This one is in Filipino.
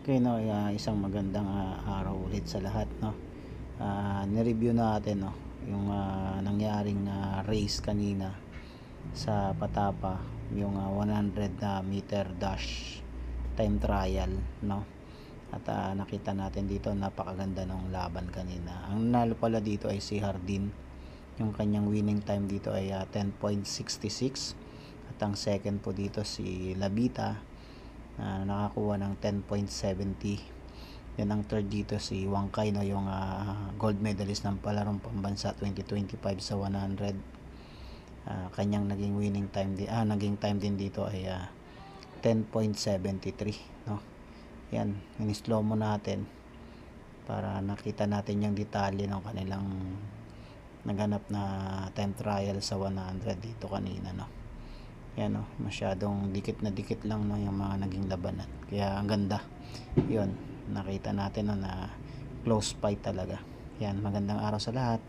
Okay, no, isang magandang araw ulit sa lahat, no. Ni-review natin, no, yung nangyaring race kanina sa Patapa, yung 100 meter dash time trial, no. At nakita natin dito, napakaganda ng laban kanina. Ang nanalo pala dito ay si Hardin. Yung kanyang winning time dito ay 10.66, at ang second po dito si Labita, nakakuha ng 10.70. Yan ang third dito si Wangkay, no, yung gold medalist ng palarong pambansa 2025 sa 100. Kanyang naging winning time naging time din dito ay 10.73, no. Yan, in-slow mo natin para nakita natin yung detalye ng kanilang naganap na time trial sa 100 dito kanina, no. Yan, no, masyadong dikit na dikit lang, no, yung mga naging labanan, kaya ang ganda. Yun, nakita natin, no, na close fight talaga. Yan, magandang araw sa lahat.